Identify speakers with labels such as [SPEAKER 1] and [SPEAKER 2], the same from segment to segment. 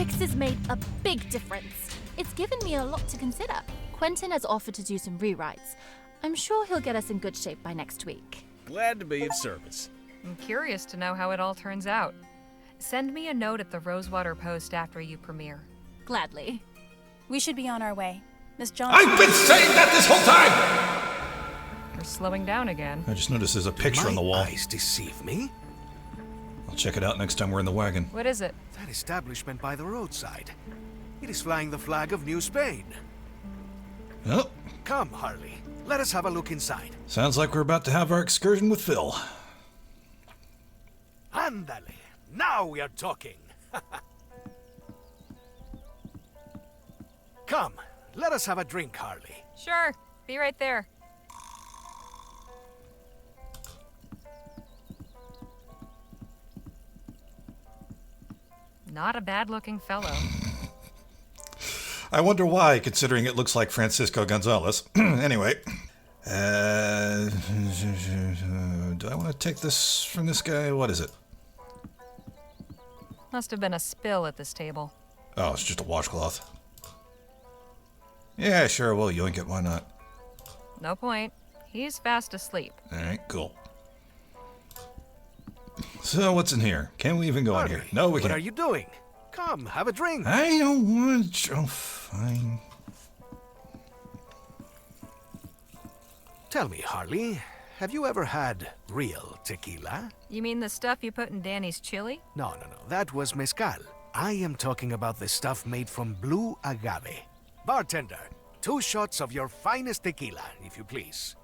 [SPEAKER 1] fix has made a big difference. It's given me a lot to consider. Quentin has offered to do some rewrites. I'm sure he'll get us in good shape by next week.
[SPEAKER 2] Glad to be of service.
[SPEAKER 3] I'm curious to know how it all turns out. Send me a note at the Rosewater Post after you premiere.
[SPEAKER 1] Gladly.
[SPEAKER 4] We should be on our way. Miss Johnson...
[SPEAKER 5] I've been saying that this whole time!
[SPEAKER 3] You're slowing down again.
[SPEAKER 6] I just noticed there's a picture on the wall.
[SPEAKER 5] My eyes deceive me?
[SPEAKER 6] I'll check it out next time we're in the wagon.
[SPEAKER 3] What is it?
[SPEAKER 5] That establishment by the roadside. It is flying the flag of New Spain.
[SPEAKER 6] Oh,
[SPEAKER 5] Come, Harley. Let us have a look inside.
[SPEAKER 6] sounds like we're about to have our excursion with Phil.
[SPEAKER 5] Ándale. Now we are talking. Come, let us have a drink, Harley.
[SPEAKER 3] Sure. Be right there. Not a bad-looking fellow.
[SPEAKER 6] I wonder why, considering it looks like Francisco Gonzalez. Anyway. Do I want to take this from this guy? What is it?
[SPEAKER 3] Must have been a spill at this table.
[SPEAKER 6] Oh, it's just a washcloth. Yeah, sure, we'll yoink it. Why not?
[SPEAKER 3] No point. He's fast asleep.
[SPEAKER 6] Alright, cool. So, what's in here? Can we even go in
[SPEAKER 5] Harley,
[SPEAKER 6] here? No, we
[SPEAKER 5] what
[SPEAKER 6] can't.
[SPEAKER 5] are you doing? Come, have a drink.
[SPEAKER 6] I don't want to... Oh, fine.
[SPEAKER 5] Tell me, Harley, have you ever had real tequila?
[SPEAKER 3] You mean the stuff you put in Danny's chili?
[SPEAKER 5] No. That was mezcal. I am talking about the stuff made from blue agave. Bartender, 2 shots of your finest tequila, if you please.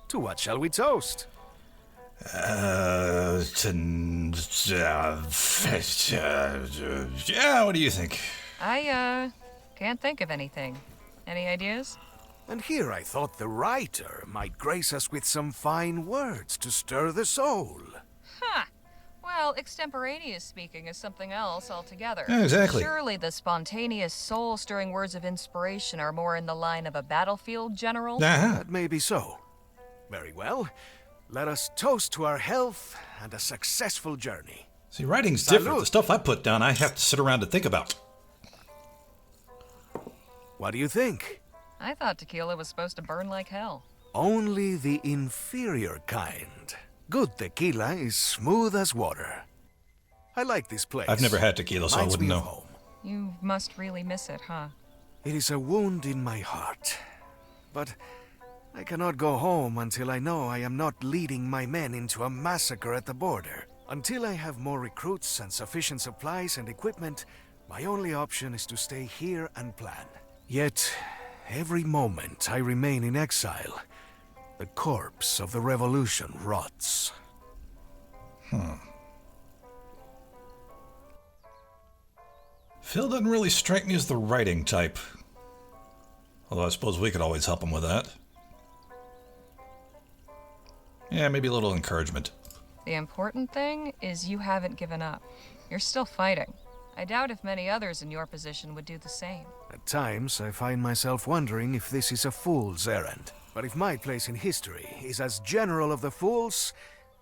[SPEAKER 5] To what shall we toast?
[SPEAKER 6] Yeah, what do you think?
[SPEAKER 3] I, can't think of anything. Any ideas?
[SPEAKER 5] And here I thought the writer might grace us with some fine words to stir the soul.
[SPEAKER 3] Ha! Well, extemporaneous speaking is something else altogether.
[SPEAKER 6] Yeah, exactly.
[SPEAKER 3] Surely the spontaneous, soul-stirring words of inspiration are more in the line of a battlefield general?
[SPEAKER 5] That may be so. Very well. Let us toast to our health and a successful journey.
[SPEAKER 6] See, writing's different.
[SPEAKER 5] Salud.
[SPEAKER 6] The stuff I put down, I have to sit around and think about.
[SPEAKER 5] What do you think?
[SPEAKER 3] I thought tequila was supposed to burn like hell.
[SPEAKER 5] Only the inferior kind. Good tequila is smooth as water. I like this place.
[SPEAKER 6] I've never had tequila, so I
[SPEAKER 5] Reminds
[SPEAKER 6] wouldn't
[SPEAKER 5] me of
[SPEAKER 6] know.
[SPEAKER 5] home.
[SPEAKER 3] You must really miss it, huh?
[SPEAKER 5] It is a wound in my heart. But I cannot go home until I know I am not leading my men into a massacre at the border. Until I have more recruits and sufficient supplies and equipment, my only option is to stay here and plan. Yet, every moment I remain in exile, the corpse of the revolution rots.
[SPEAKER 6] Phil doesn't really strike me as the writing type. Although I suppose we could always help him with that. Yeah, maybe a little encouragement.
[SPEAKER 3] The important thing is you haven't given up. You're still fighting. I doubt if many others in your position would do the same.
[SPEAKER 5] At times, I find myself wondering if this is a fool's errand. But if my place in history is as general of the fools,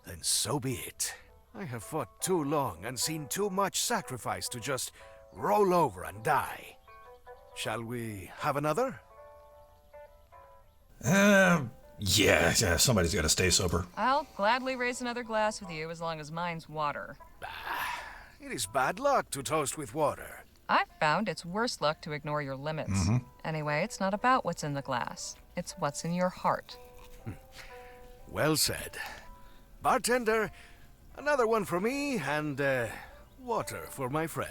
[SPEAKER 5] then so be it. I have fought too long and seen too much sacrifice to just roll over and die. Shall we have another?
[SPEAKER 6] Yeah, somebody's got to stay sober.
[SPEAKER 3] I'll gladly raise another glass with you as long as mine's water.
[SPEAKER 5] It is bad luck to toast with water.
[SPEAKER 3] I've found it's worse luck to ignore your limits. Anyway, it's not about what's in the glass. It's what's in your heart.
[SPEAKER 5] Well said. Bartender, another one for me and water for my friend.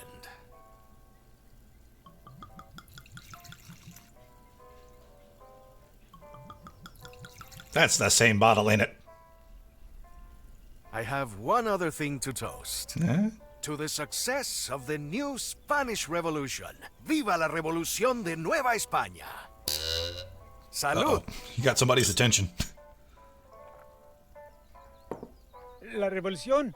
[SPEAKER 6] That's the same bottle, ain't it?
[SPEAKER 5] I have one other thing to toast.
[SPEAKER 6] Huh?
[SPEAKER 5] To the success of the new Spanish Revolution. Viva la Revolución de Nueva España. Salud.
[SPEAKER 6] Uh-oh. You got somebody's attention.
[SPEAKER 7] La Revolución.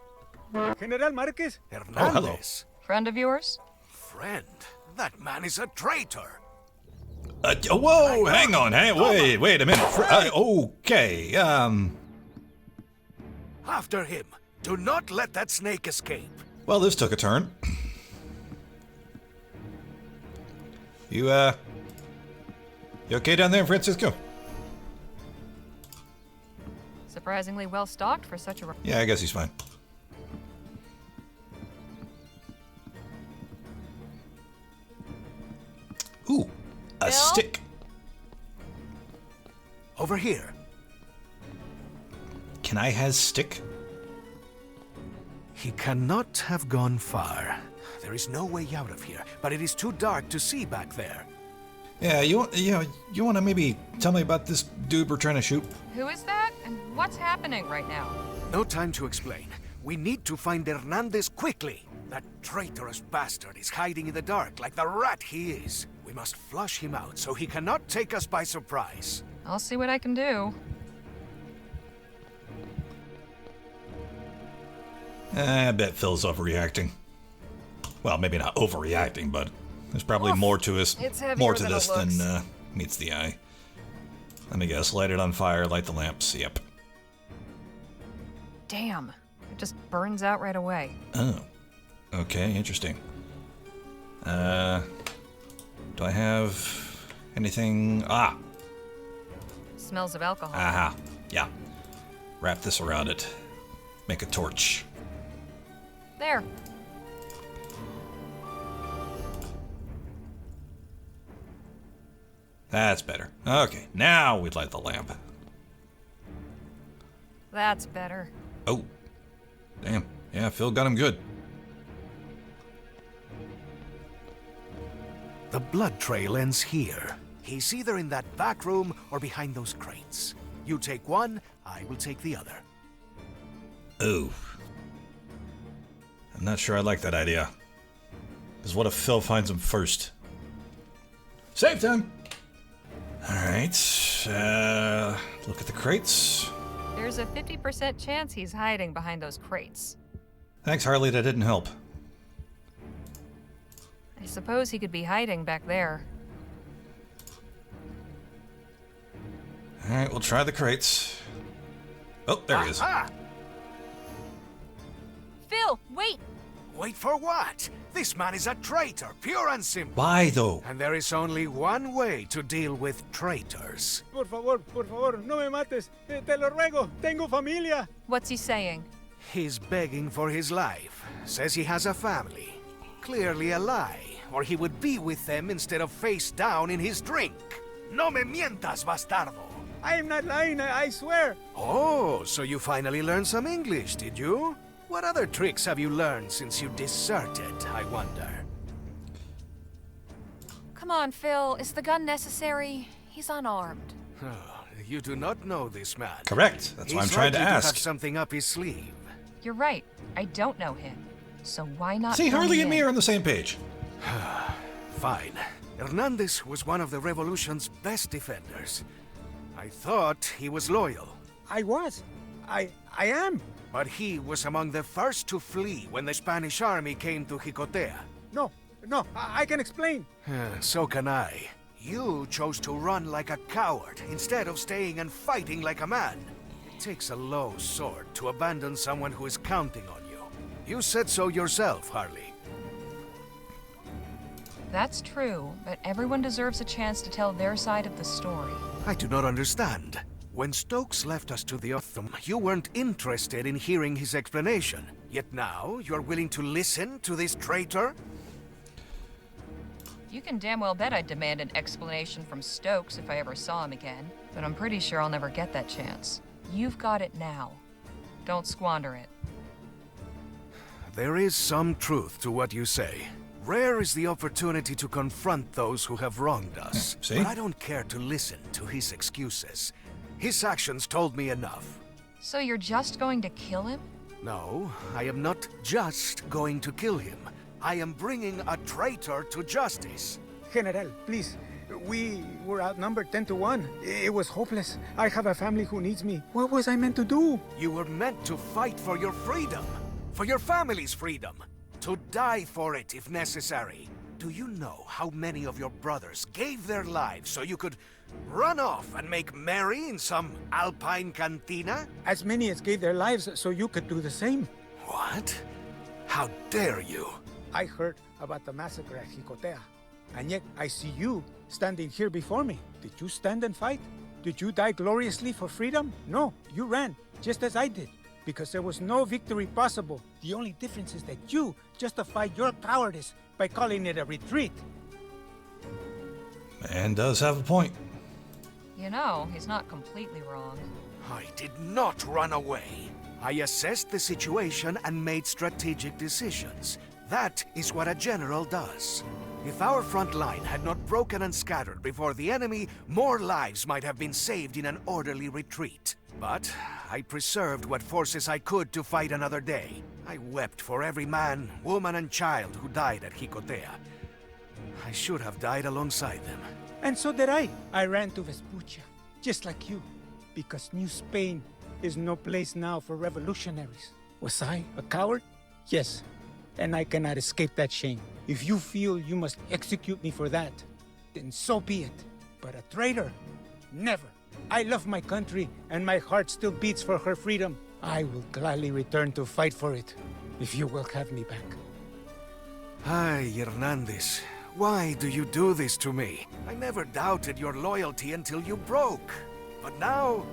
[SPEAKER 7] General Márquez.
[SPEAKER 5] Hernandez.
[SPEAKER 3] Friend of yours?
[SPEAKER 5] Friend? That man is a traitor.
[SPEAKER 6] Whoa, hang on. Wait a minute. Okay,
[SPEAKER 5] After him. Do not let that snake escape.
[SPEAKER 6] well, this took a turn. You okay down there, Francisco?
[SPEAKER 3] Surprisingly well stocked for such a.
[SPEAKER 6] Yeah, I guess he's fine. Ooh, a
[SPEAKER 3] Bill?
[SPEAKER 6] stick.
[SPEAKER 5] Over here.
[SPEAKER 6] Can I has stick?
[SPEAKER 5] He cannot have gone far. There is no way out of here, but it is too dark to see back there.
[SPEAKER 6] Yeah, you want to maybe tell me about this dude we're trying to shoot?
[SPEAKER 3] Who is that? And what's happening right now?
[SPEAKER 5] No time to explain. We need to find Hernandez quickly. That traitorous bastard is hiding in the dark like the rat he is. We must flush him out so he cannot take us by surprise.
[SPEAKER 3] I'll see what I can do.
[SPEAKER 6] I bet Phil's overreacting. Well, maybe not overreacting, but there's probably more to
[SPEAKER 3] It's heavier
[SPEAKER 6] more to
[SPEAKER 3] than it
[SPEAKER 6] this
[SPEAKER 3] looks.
[SPEAKER 6] than meets the eye. Let me guess. Light it on fire. Light the lamps. Yep.
[SPEAKER 3] Damn. It just burns out right away.
[SPEAKER 6] Oh. Okay. Interesting. Do I have anything? Ah.
[SPEAKER 3] Smells of alcohol.
[SPEAKER 6] Aha. Yeah. Wrap this around it. Make a torch.
[SPEAKER 3] There.
[SPEAKER 6] That's better. Okay, now we light the lamp.
[SPEAKER 3] That's better.
[SPEAKER 6] Oh. Damn. Yeah, Phil got him good.
[SPEAKER 5] The blood trail ends here. He's either in that back room or behind those crates. You take one, I will take the other.
[SPEAKER 6] Ooh. I'm not sure I like that idea. Because what if Phil finds him first? Save time! Alright, look at the crates.
[SPEAKER 3] There's a 50% chance he's hiding behind those crates.
[SPEAKER 6] Thanks, Harley, that didn't help.
[SPEAKER 3] I suppose he could be hiding back there.
[SPEAKER 6] Alright, we'll try the crates. Oh, there he is.
[SPEAKER 5] Ah!
[SPEAKER 1] Phil, wait!
[SPEAKER 5] Wait for what? This man is a traitor, pure and simple.
[SPEAKER 6] Why, though?
[SPEAKER 5] And there is only one way to deal with traitors.
[SPEAKER 7] Por favor, no me mates. Te lo ruego, tengo familia.
[SPEAKER 3] What's he saying?
[SPEAKER 5] He's begging for his life. Says he has a family. Clearly a lie, or he would be with them instead of face down in his drink. No me mientas, bastardo.
[SPEAKER 7] I am not lying, I swear.
[SPEAKER 5] Oh, so you finally learned some English, did you? What other tricks have you learned since you deserted, I wonder?
[SPEAKER 3] Come on, Phil. Is the gun necessary? He's unarmed.
[SPEAKER 5] You do not know this man.
[SPEAKER 6] Correct. That's why I'm
[SPEAKER 5] He's
[SPEAKER 6] trying to
[SPEAKER 5] likely have
[SPEAKER 6] ask.
[SPEAKER 5] something up his sleeve.
[SPEAKER 3] You're right. I don't know him. So why not?
[SPEAKER 6] See,
[SPEAKER 3] fill
[SPEAKER 6] Harley
[SPEAKER 3] me
[SPEAKER 6] and me
[SPEAKER 3] in?
[SPEAKER 6] are on the same page.
[SPEAKER 5] Fine. Hernandez was one of the revolution's best defenders. I thought he was loyal.
[SPEAKER 7] I was. I am.
[SPEAKER 5] But he was among the first to flee when the Spanish army came to Jicotea.
[SPEAKER 7] No, I can explain.
[SPEAKER 5] So can I. You chose to run like a coward instead of staying and fighting like a man. It takes a low sword to abandon someone who is counting on you. You said so yourself, Harley.
[SPEAKER 3] That's true, but everyone deserves a chance to tell their side of the story.
[SPEAKER 5] I do not understand. When Stokes left us to the Otham, you weren't interested in hearing his explanation. Yet now, you're willing to listen to this traitor?
[SPEAKER 3] You can damn well bet I'd demand an explanation from Stokes if I ever saw him again. But I'm pretty sure I'll never get that chance. You've got it now. Don't squander it.
[SPEAKER 5] There is some truth to what you say. Rare is the opportunity to confront those who have wronged us.
[SPEAKER 6] See?
[SPEAKER 5] But I don't care to listen to his excuses. His actions told me enough.
[SPEAKER 3] So you're just going to kill him?
[SPEAKER 5] No, I am not just going to kill him. I am bringing a traitor to justice.
[SPEAKER 7] General, please. We were outnumbered 10 to 1. It was hopeless. I have a family who needs me. What was I meant to do?
[SPEAKER 5] You were meant to fight for your freedom. For your family's freedom. To die for it if necessary. Do you know how many of your brothers gave their lives so you could run off and make merry in some alpine cantina?
[SPEAKER 7] As many as gave their lives so you could do the same.
[SPEAKER 5] What? How dare you?
[SPEAKER 7] I heard about the massacre at Jicotea, and yet I see you standing here before me. Did you stand and fight? Did you die gloriously for freedom? No, you ran, just as I did, because there was no victory possible. The only difference is that you justified your cowardice by calling it a retreat.
[SPEAKER 6] Man does have a point.
[SPEAKER 3] You know, he's not completely wrong.
[SPEAKER 5] I did not run away. I assessed the situation and made strategic decisions. That is what a general does. If our front line had not broken and scattered before the enemy, more lives might have been saved in an orderly retreat. But I preserved what forces I could to fight another day. I wept for every man, woman, and child who died at Jicotea. I should have died alongside them.
[SPEAKER 7] And so did I. I ran to Vespuccia, just like you, because New Spain is no place now for revolutionaries. Was I a coward? Yes, and I cannot escape that shame. If you feel you must execute me for that, then so be it. But a traitor? Never. I love my country, and my heart still beats for her freedom. I will gladly return to fight for it, if you will have me back.
[SPEAKER 5] Ay, Hernandez. Why do you do this to me? I never doubted your loyalty until you broke. But now,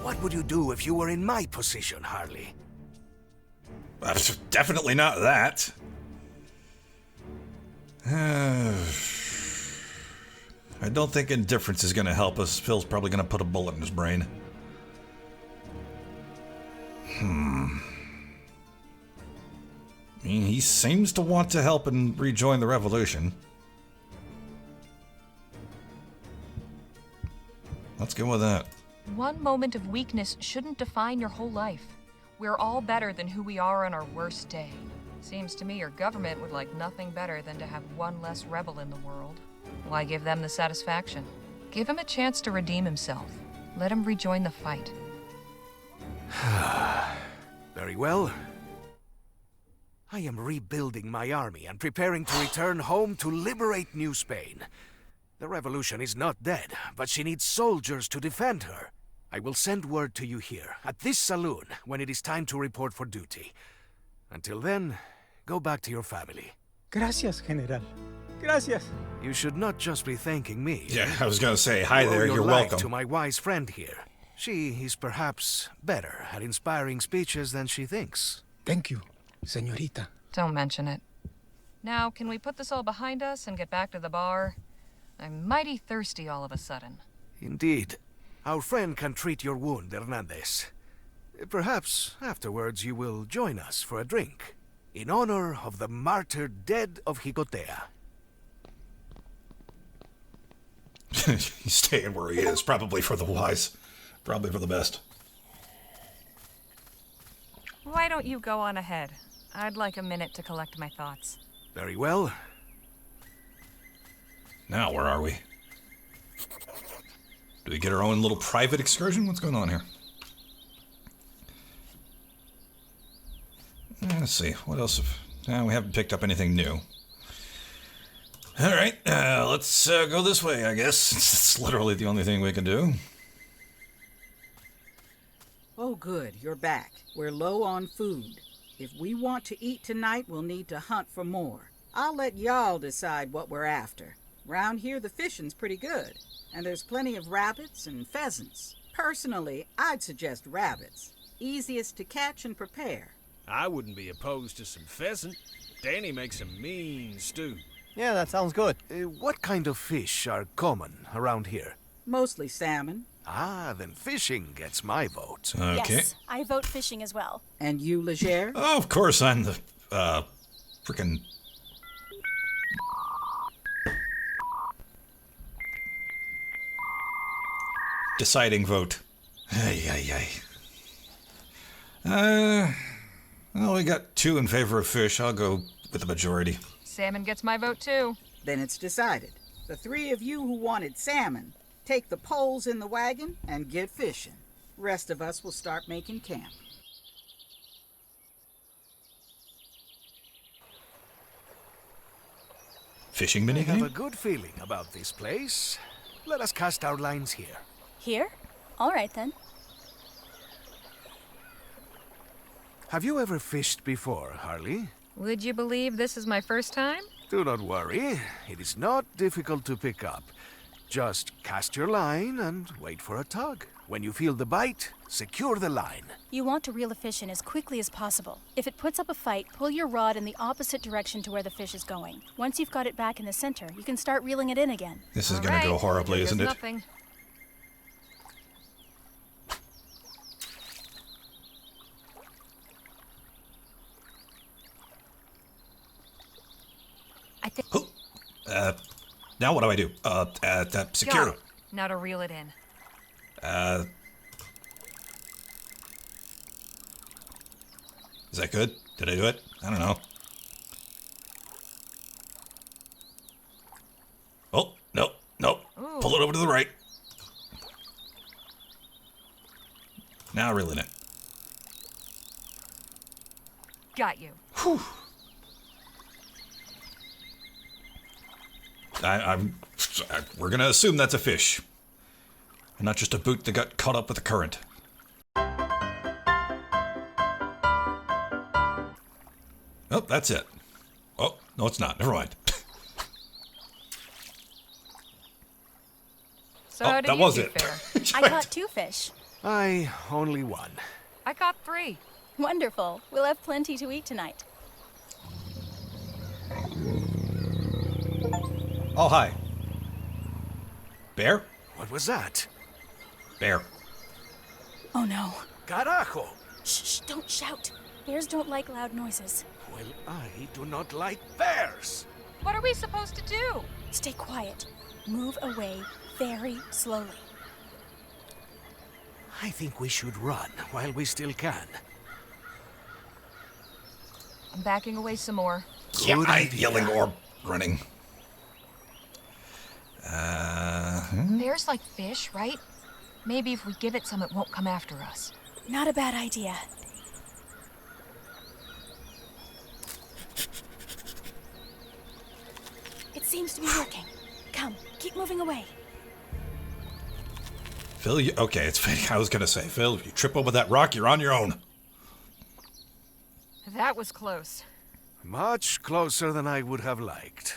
[SPEAKER 5] what would you do if you were in my position, Harley?
[SPEAKER 6] Definitely not that. I don't think indifference is going to help us. Phil's probably going to put a bullet in his brain. I mean, he seems to want to help and rejoin the revolution. Let's go with that.
[SPEAKER 3] One moment of weakness shouldn't define your whole life. We're all better than who we are on our worst day. Seems to me your government would like nothing better than to have one less rebel in the world. Why give them the satisfaction? Give him a chance to redeem himself. Let him rejoin the fight.
[SPEAKER 5] Very well. I am rebuilding my army and preparing to return home to liberate New Spain. The revolution is not dead, but she needs soldiers to defend her. I will send word to you here, at this saloon, when it is time to report for duty. Until then, go back to your family.
[SPEAKER 7] Gracias, General. Gracias.
[SPEAKER 5] You should not just be thanking me.
[SPEAKER 6] Yeah, I was going to say, hi
[SPEAKER 5] You owe
[SPEAKER 6] there,
[SPEAKER 5] your
[SPEAKER 6] you're
[SPEAKER 5] life
[SPEAKER 6] welcome.
[SPEAKER 5] to my wise friend here. She is perhaps better at inspiring speeches than she thinks.
[SPEAKER 7] Thank you, señorita.
[SPEAKER 3] Don't mention it. Now, can we put this all behind us and get back to the bar? I'm mighty thirsty all of a sudden.
[SPEAKER 5] Indeed. Our friend can treat your wound, Hernandez. Perhaps afterwards you will join us for a drink, in honor of the martyred dead of Jicotea.
[SPEAKER 6] He's staying where he is, probably for the wise. Probably for the best.
[SPEAKER 3] Why don't you go on ahead? I'd like a minute to collect my thoughts.
[SPEAKER 5] Very well.
[SPEAKER 6] Now, where are we? Do we get our own little private excursion? What's going on here? Let's see. What else? We haven't picked up anything new. All right. Let's go this way, I guess. It's literally the only thing we can do.
[SPEAKER 2] Oh, good. You're back. We're low on food. If we want to eat tonight, we'll need to hunt for more. I'll let y'all decide what we're after. Round here, the fishing's pretty good. And there's plenty of rabbits and pheasants. Personally, I'd suggest rabbits. Easiest to catch and prepare.
[SPEAKER 8] I wouldn't be opposed to some pheasant. Danny makes a mean stew.
[SPEAKER 9] Yeah, that sounds good.
[SPEAKER 5] What kind of fish are common around here?
[SPEAKER 2] Mostly salmon.
[SPEAKER 5] Ah, then fishing gets my vote.
[SPEAKER 6] Okay.
[SPEAKER 4] Yes, I vote fishing as well.
[SPEAKER 2] And you, Legere?
[SPEAKER 6] Oh, of course, I'm the, frickin' deciding vote. Ay. Well, we got 2 in favor of fish. I'll go with the majority.
[SPEAKER 3] Salmon gets my vote too.
[SPEAKER 2] Then it's decided. The 3 of you who wanted salmon, take the poles in the wagon and get fishing. Rest of us will start making camp.
[SPEAKER 6] fishing
[SPEAKER 5] I have a
[SPEAKER 6] minigame?
[SPEAKER 5] good feeling about this place. Let us cast our lines here.
[SPEAKER 4] Here? All right then.
[SPEAKER 5] Have you ever fished before, Harley?
[SPEAKER 3] Would you believe this is my first time?
[SPEAKER 5] Do not worry. It is not difficult to pick up. Just cast your line and wait for a tug. When you feel the bite, secure the line.
[SPEAKER 4] You want to reel a fish in as quickly as possible. If it puts up a fight, pull your rod in the opposite direction to where the fish is going. Once you've got it back in the center, you can start reeling it in again.
[SPEAKER 6] This is
[SPEAKER 3] All
[SPEAKER 6] gonna go
[SPEAKER 3] right,
[SPEAKER 6] horribly,
[SPEAKER 3] here
[SPEAKER 6] isn't
[SPEAKER 3] goes
[SPEAKER 6] it?
[SPEAKER 3] Nothing. I think.
[SPEAKER 6] Who? Now what do I do? Secure.
[SPEAKER 3] Got it. Now to reel it in.
[SPEAKER 6] Is that good? Did I do it? I don't know. Oh, no, no.
[SPEAKER 3] Ooh.
[SPEAKER 6] Pull it over to the right. Now reel it in.
[SPEAKER 3] Got you.
[SPEAKER 6] We're gonna assume that's a fish. And not just a boot that got caught up with the current. Oh, that's it. Oh, no, it's not. Never mind.
[SPEAKER 3] So
[SPEAKER 6] Oh,
[SPEAKER 3] how did
[SPEAKER 6] that
[SPEAKER 3] you
[SPEAKER 6] was
[SPEAKER 3] do,
[SPEAKER 6] it.
[SPEAKER 3] Fair?
[SPEAKER 4] I caught 2 fish.
[SPEAKER 5] I only one.
[SPEAKER 3] I caught 3.
[SPEAKER 4] Wonderful. We'll have plenty to eat tonight.
[SPEAKER 6] Oh, hi. Bear?
[SPEAKER 5] What was that?
[SPEAKER 6] Bear.
[SPEAKER 4] Oh no.
[SPEAKER 5] Carajo!
[SPEAKER 4] Shh, don't shout. Bears don't like loud noises.
[SPEAKER 5] Well, I do not like bears.
[SPEAKER 3] What are we supposed to do?
[SPEAKER 4] Stay quiet. Move away very slowly.
[SPEAKER 5] I think we should run while we still can.
[SPEAKER 3] I'm backing away some more.
[SPEAKER 6] Yeah,
[SPEAKER 5] Good
[SPEAKER 6] I'm
[SPEAKER 5] idea.
[SPEAKER 6] yelling or running.
[SPEAKER 3] Bears like fish, right? Maybe if we give it some, it won't come after us.
[SPEAKER 4] Not a bad idea. It seems to be working. Come, keep moving away.
[SPEAKER 6] Phil, okay, it's fake. I was gonna say, Phil, if you trip over that rock, you're on your own.
[SPEAKER 3] That was close.
[SPEAKER 5] Much closer than I would have liked.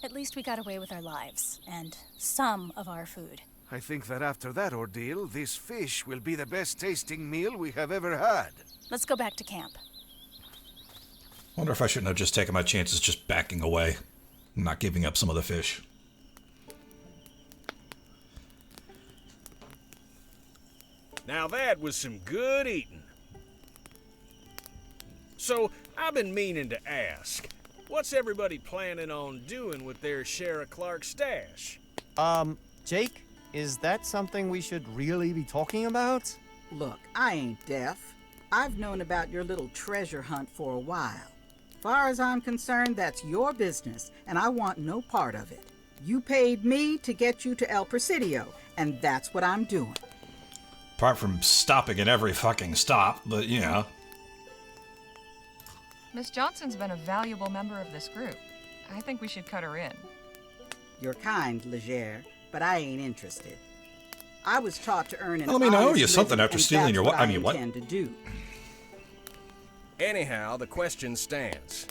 [SPEAKER 4] At least we got away with our lives, and some of our food.
[SPEAKER 5] I think that after that ordeal, this fish will be the best tasting meal we have ever had.
[SPEAKER 4] Let's go back to camp.
[SPEAKER 6] Wonder if I shouldn't have just taken my chances just backing away. Not giving up some of the fish.
[SPEAKER 8] Now that was some good eating. So, I've been meaning to ask, what's everybody planning on doing with their share of Clark's stash?
[SPEAKER 9] Jake, is that something we should really be talking about?
[SPEAKER 2] Look, I ain't deaf. I've known about your little treasure hunt for a while. Far as I'm concerned, that's your business, and I want no part of it. You paid me to get you to El Presidio, and that's what I'm doing.
[SPEAKER 6] Apart from stopping at every fucking stop, but you know.
[SPEAKER 3] Miss Johnson's been a valuable member of this group. I think we should cut her in.
[SPEAKER 2] You're kind, Legere, but I ain't interested. I was taught to earn an
[SPEAKER 6] Well, I mean, I owe
[SPEAKER 2] honest
[SPEAKER 6] you something
[SPEAKER 2] living,
[SPEAKER 6] after
[SPEAKER 2] and
[SPEAKER 6] stealing
[SPEAKER 2] that's
[SPEAKER 6] your
[SPEAKER 2] what
[SPEAKER 6] I mean, what?
[SPEAKER 2] intend to do.
[SPEAKER 8] Anyhow, the question stands.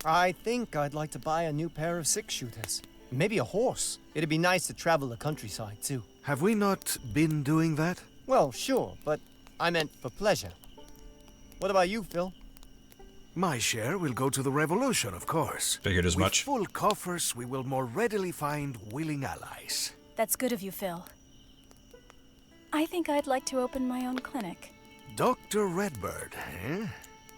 [SPEAKER 9] I think I'd like to buy a new pair of six-shooters. Maybe a horse. It'd be nice to travel the countryside, too.
[SPEAKER 5] Have we not been doing that?
[SPEAKER 9] Well, sure, but I meant for pleasure. What about you, Phil?
[SPEAKER 5] My share will go to the revolution, of course.
[SPEAKER 6] Figured as
[SPEAKER 5] With
[SPEAKER 6] much.
[SPEAKER 5] full coffers, we will more readily find willing allies.
[SPEAKER 4] That's good of you, Phil. I think I'd like to open my own clinic.
[SPEAKER 5] Dr. Redbird, eh?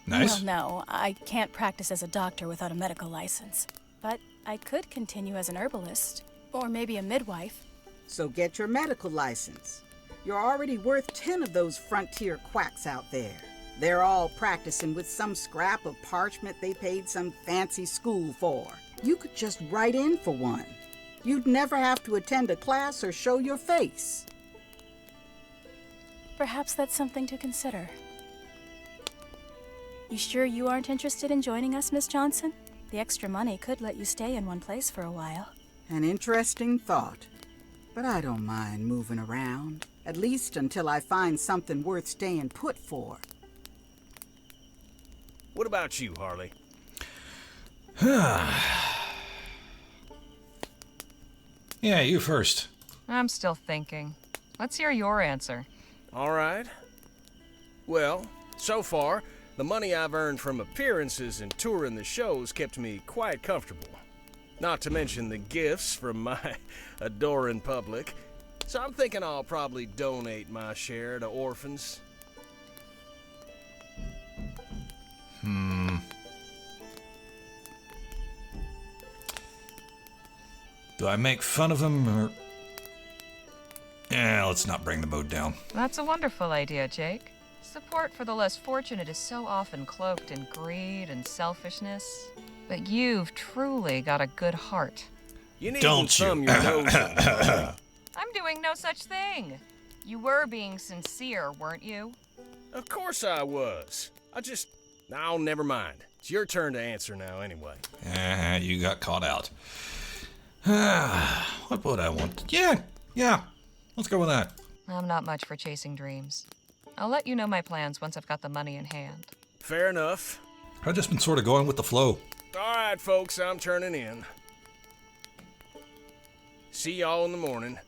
[SPEAKER 6] Nice.
[SPEAKER 4] Well, no, I can't practice as a doctor without a medical license. But I could continue as an herbalist, or maybe a midwife.
[SPEAKER 2] So get your medical license. You're already worth 10 of those frontier quacks out there. They're all practicing with some scrap of parchment they paid some fancy school for. You could just write in for one. You'd never have to attend a class or show your face.
[SPEAKER 4] Perhaps that's something to consider. You sure you aren't interested in joining us, Miss Johnson? The extra money could let you stay in one place for a while.
[SPEAKER 2] An interesting thought. But I don't mind moving around, at least until I find something worth staying put for.
[SPEAKER 8] What about you, Harley?
[SPEAKER 6] Yeah, you first.
[SPEAKER 3] I'm still thinking. Let's hear your answer.
[SPEAKER 8] All right. Well, so far, the money I've earned from appearances and touring the shows kept me quite comfortable. Not to mention the gifts from my adoring public. So I'm thinking I'll probably donate my share to orphans.
[SPEAKER 6] Do I make fun of him, or... Yeah, let's not bring the mood down.
[SPEAKER 3] That's a wonderful idea, Jake. Support for the less fortunate is so often cloaked in greed and selfishness. But you've truly got a good heart.
[SPEAKER 8] You need
[SPEAKER 6] Don't
[SPEAKER 8] to thumb
[SPEAKER 6] you?
[SPEAKER 8] your nose at me, Harley.
[SPEAKER 3] I'm doing no such thing. You were being sincere, weren't you?
[SPEAKER 8] Of course I was. Oh, never mind. It's your turn to answer now anyway.
[SPEAKER 6] You got caught out. What would I want? Yeah. Let's go with that.
[SPEAKER 3] I'm not much for chasing dreams. I'll let you know my plans once I've got the money in hand.
[SPEAKER 8] Fair enough.
[SPEAKER 6] I've just been sort of going with the flow.
[SPEAKER 8] All right, folks, I'm turning in. See y'all in the morning.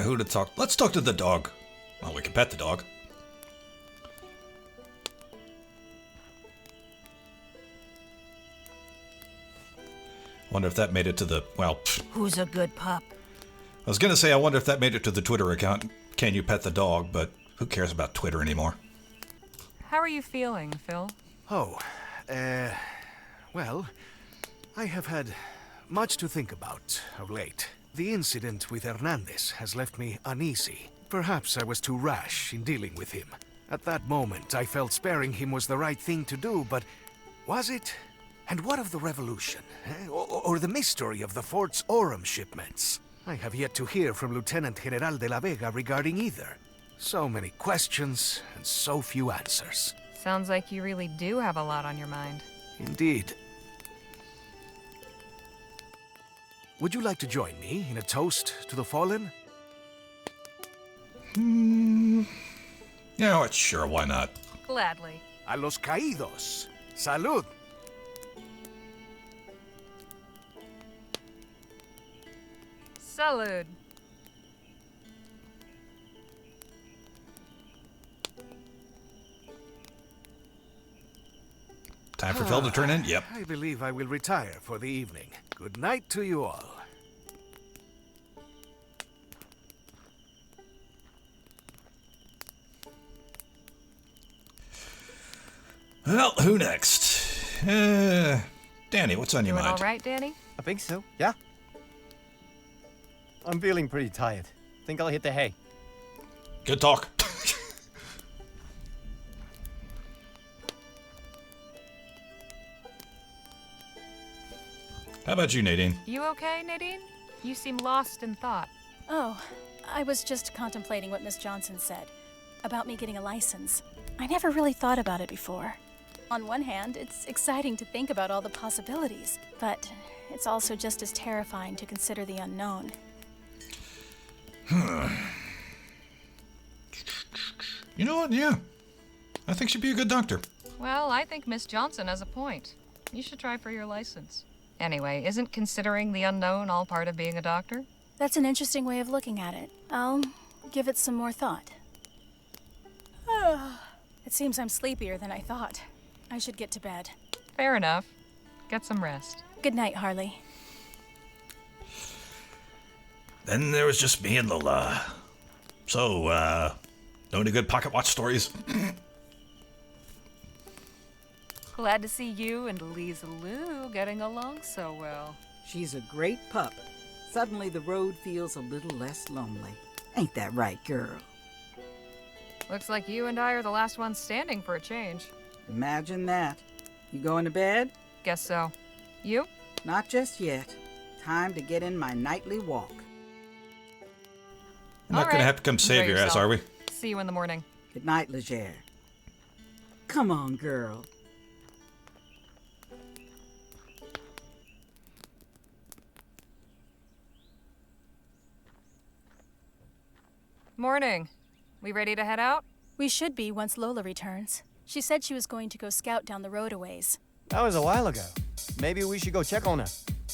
[SPEAKER 6] Who to talk? Let's talk to the dog. Well, we can pet the dog. Wonder if that made it to the, well...
[SPEAKER 10] Who's a good pup?
[SPEAKER 6] I was gonna say, I wonder if that made it to the Twitter account. Can you pet the dog? But who cares about Twitter anymore?
[SPEAKER 3] How are you feeling, Phil?
[SPEAKER 5] Well, I have had much to think about of late. The incident with Hernandez has left me uneasy. Perhaps I was too rash in dealing with him. At that moment, I felt sparing him was the right thing to do, but was it? And what of the revolution? Or the mystery of the fort's Orem shipments? I have yet to hear from Lieutenant General de la Vega regarding either. So many questions and so few answers.
[SPEAKER 3] Sounds like you really do have a lot on your mind.
[SPEAKER 5] Indeed. Would you like to join me in a toast to the fallen?
[SPEAKER 6] Yeah, sure, why not?
[SPEAKER 3] Gladly.
[SPEAKER 5] A los caídos. Salud.
[SPEAKER 3] Salud.
[SPEAKER 6] Time for Phil to turn in? Yep.
[SPEAKER 5] I believe I will retire for the evening. Good night to you all.
[SPEAKER 6] Well, who next? Danny, what's on your
[SPEAKER 3] Doing
[SPEAKER 6] mind?
[SPEAKER 3] all right, Danny?
[SPEAKER 9] I think so, yeah. I'm feeling pretty tired. Think I'll hit the hay.
[SPEAKER 6] Good talk. How about you, Nadine?
[SPEAKER 3] You okay, Nadine? You seem lost in thought.
[SPEAKER 4] Oh, I was just contemplating what Miss Johnson said about me getting a license. I never really thought about it before. On one hand, it's exciting to think about all the possibilities, but it's also just as terrifying to consider the unknown.
[SPEAKER 6] You know what? Yeah. I think she'd be a good doctor.
[SPEAKER 3] Well, I think Miss Johnson has a point. You should try for your license. Anyway, isn't considering the unknown all part of being a doctor?
[SPEAKER 4] That's an interesting way of looking at it. I'll give it some more thought. It seems I'm sleepier than I thought. I should get to bed.
[SPEAKER 3] Fair enough. Get some rest.
[SPEAKER 4] Good night, Harley.
[SPEAKER 6] Then there was just me and Lola. So, know any good pocket watch stories?
[SPEAKER 3] Glad to see you and Lisa Lou getting along so well.
[SPEAKER 2] She's a great pup. Suddenly the road feels a little less lonely. Ain't that right, girl?
[SPEAKER 3] Looks like you and I are the last ones standing for a change.
[SPEAKER 2] Imagine that. You going to bed?
[SPEAKER 3] Guess so. You?
[SPEAKER 2] Not just yet. Time to get in my nightly walk.
[SPEAKER 6] I'm not gonna have to come save
[SPEAKER 3] Enjoy
[SPEAKER 6] your ass,
[SPEAKER 3] yourself.
[SPEAKER 6] are we?
[SPEAKER 3] See you in the morning.
[SPEAKER 2] Good night, Legere. Come on, girl.
[SPEAKER 3] Morning. We ready to head out?
[SPEAKER 4] We should be once Lola returns. She said she was going to go scout down the road a ways.
[SPEAKER 9] That was a while ago. Maybe we should go check on her.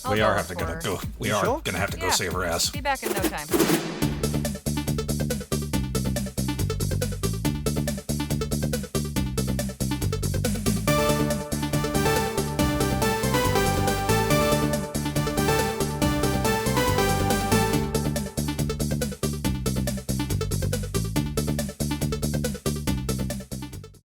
[SPEAKER 3] I'll
[SPEAKER 6] We
[SPEAKER 3] go
[SPEAKER 6] are
[SPEAKER 3] look
[SPEAKER 6] have to
[SPEAKER 3] for
[SPEAKER 6] gonna
[SPEAKER 3] her.
[SPEAKER 6] go. We
[SPEAKER 9] You
[SPEAKER 6] are
[SPEAKER 9] sure?
[SPEAKER 6] gonna have to go
[SPEAKER 3] Yeah.
[SPEAKER 6] save her ass.
[SPEAKER 3] Be back in no time.